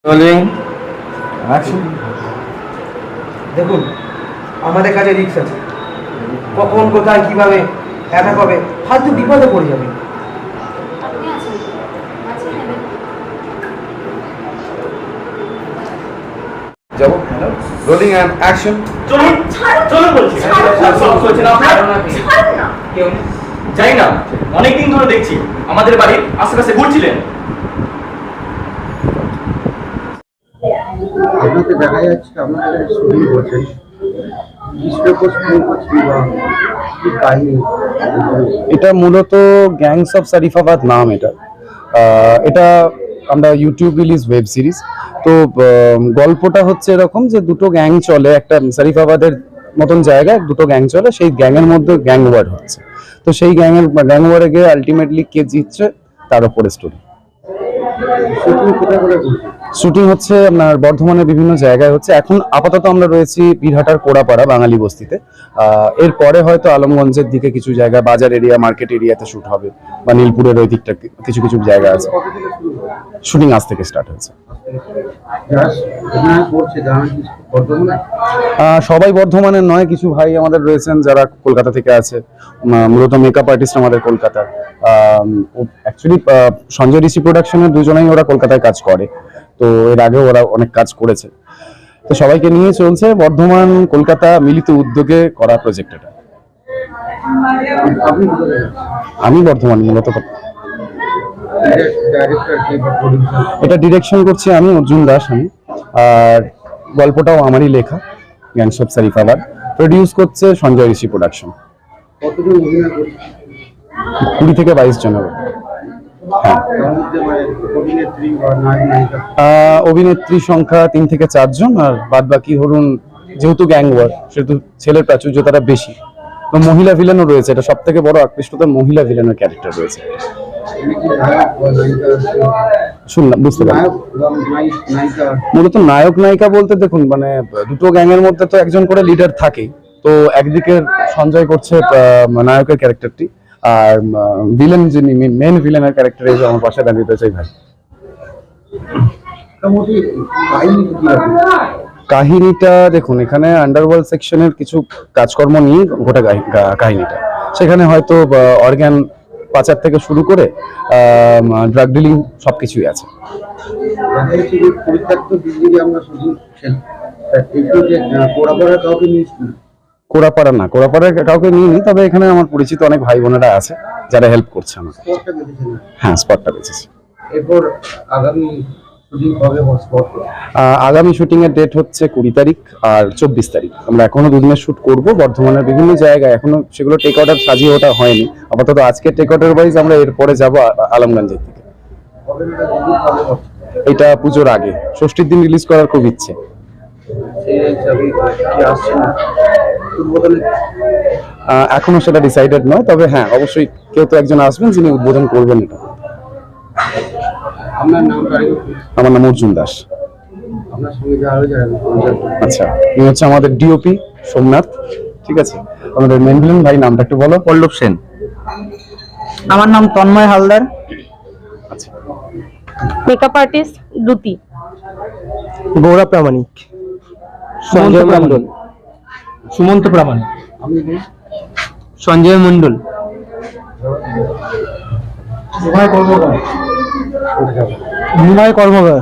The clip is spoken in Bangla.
রোলিং দেখুন, আমাদের কাছে রিস্ক আছে। কখন কোথায় কিভাবে অ্যাটাক হবে, ফালতু বিপদে পড়ে যাবে। আপনি আছেন তো, বাঁচিয়ে নেবেন। যাবো। Rolling and action. চলুন চলুন বলছি। চলছেন আপনার? ছাড়ুন না। কেউ যাই না, অনেকদিন ধরে দেখছি আমাদের বাড়ির আশেপাশে ঘুরছিলেন। আপনাকে দেখা যাচ্ছে আমাদের শুটিং করছেন, কি কাহিনী? এটা মূলত গ্যাংস অফ শরীফাবাদ নাম। এটা আমরা ইউটিউব রিলিজ ওয়েব সিরিজ। তো গল্পটা হচ্ছে এরকম যে দুটো গ্যাং চলে, একটা শরীফাবাদের মতন জায়গায় দুটো গ্যাং চলে, সেই গ্যাংয়ের মধ্যে গ্যাং ওয়ার হচ্ছে। তো সেই গ্যাং ওয়ারে গিয়ে আলটিমেটলি কে জিতছে তার উপরে স্টোরি। শুটিং কোথায় করে করছেন? শুটিং হচ্ছে আপনার বর্ধমানের বিভিন্ন জায়গায় হচ্ছে। এখন আপাতত আমরা রয়েছি বীরহাটার কোড়াপাড়া বাঙালি বস্তিতে। এরপরে হয়তো আলমগঞ্জের দিকে কিছু জায়গা, বাজার এরিয়া, মার্কেট এরিয়াতে শুট হবে, বা নীলপুরের ওই দিকটা কিছু কিছু জায়গা আছে। কত থেকে শুরু হয়? শুটিং আজ থেকে স্টার্ট হয়েছে। যারা অভিনয় করছে যারা কি বর্তমানে সবাই বর্ধমানের নয়, কিছু ভাই আমাদের রয়েছেন যারা কলকাতা থেকে আছে। মূলত মেকআপ আর্টিস্ট আমাদের কলকাতার। অ্যাকচুয়ালি সঞ্জয় ঋষি প্রোডাকশনের দুজনেই ওরা কলকাতায় কাজ করে, তো এর আগেও ওরা অনেক কাজ করেছে। তো সবাইকে নিয়ে চলছে বর্ধমান কলকাতা মিলিত উদ্যোগে করা প্রজেক্ট এটা। আপনি কোথায় যাচ্ছেন? আমি বর্ধমান মূলত। ডাইরেক্টর কে বা প্রোডিউসার? এটা ডিরেকশন করছি আমি, অর্জুন দাস আমি। আর গল্পটাও আমারই লেখা, গ্যাংস অফ শরীফাবাদ। প্রডিউস করছে সঞ্জয় ঋষি প্রোডাকশন। কতজন অভিনয় করছে? 20 থেকে 22 জন হবে। হ্যাঁ, তার মধ্যে মানে অভিনেত্রী বা নায়ক নায়িকা? অভিনেত্রী সংখ্যা 3 থেকে 4 জন, আর বাদ বাকি ধরুন যেহেতু গ্যাং ওয়ার সেহেতু ছেলের প্রাচুর্যতাটা বেশি। তো মহিলা ভিলেনও রয়েছে, এটা সব থেকে বড় আকৃষ্টতা, মহিলা ভিলেনের ক্যারেক্টার রয়েছে। মানে কি নায়ক বা নায়িকা? শুনলাম, বুঝতে পারলাম। নায়ক বা নায়িকা? মূলত নায়ক নায়িকা বলতে দেখুন, মানে দুটো গ্যাং এর মধ্যে তো একজন করে লিডার থাকেই। তো একদিকে সঞ্জয় করছে নায়কের ক্যারেক্টারটি, আর ভিলেন যিনি মেন ভিলেনের ক্যারেক্টার এই যে আমার পাশে দাঁড়িয়ে রয়েছে ভাই। মোটামুটি কাহিনী কি রকম? কাহিনীটা দেখুন, এখানে আন্ডারওয়ার্ল্ড সেকশনের কিছু কাজকর্ম নিয়ে গোটা কাহিনীটা। সেখানে হয়তো অর্গান পাচার থেকে শুরু করে ড্রাগ ডিলিং সবকিছুই আছে। দেখা যাচ্ছে যে পরিত্যক্ত দিল্লিতে আমরা শুধু একটু যে পোড়াপড়ার কাউকে নিয়েছি। কোড়াপাড়ার কাউকে নিইনি, তবে এখানে আমার পরিচিত অনেক ভাই বোনেরা আছে যারা হেল্প করছে আমাকে। স্পটটা দেখেছেন? হ্যাঁ, স্পটটা বেঁচেছি। এরপর আগামী শুটিং কবে স্পট? আগামী শুটিং এর ডেট হচ্ছে 20 তারিখ আর 24 তারিখ। আমরা এখনো দুদিনের শুট করব বর্ধমানের বিভিন্ন জায়গায়, এখনো সেগুলো টেক অর্ডার সাজিয়ে ওটা হয়নি। আপাতত আজকে টেক অর্ডার ওয়াইজ আমরা এরপরে যাব আলমগঞ্জের দিকে। কবে নাগাদ রিলিজ কবে হচ্ছে? এটা পুজোর আগে, ষষ্ঠীর দিন রিলিজ করার খুব ইচ্ছে। সেই হিসাবে কি আসছে না উদ্বোধনে? এখনো সেটা ডিসাইডেড নয়, তবে হ্যাঁ অবশ্যই কেউ তো একজন আসবেন যিনি উদ্বোধন করবেন এটা। আপনার নাম গাড়ি? আমার নাম অর্জুন দাস। আপনার সঙ্গে যারা যারা আচ্ছা, উনি হচ্ছে আমাদের ডিওপি সোমনাথ। ঠিক আছে, আমাদের মেন ভিলেন ভাই নামটা একটু বলো। পল্লব সেন। আমার নাম তন্ময় হালদার। আচ্ছা, মেকআপ আর্টিস্ট দ্যুতি। গৌরব প্রামাণিক। সঞ্জয় মন্ডল। সুমন্ত প্রামাণিক। আপনি কি? সঞ্জয় মন্ডল। সময় করবো নিময় কর্মকার।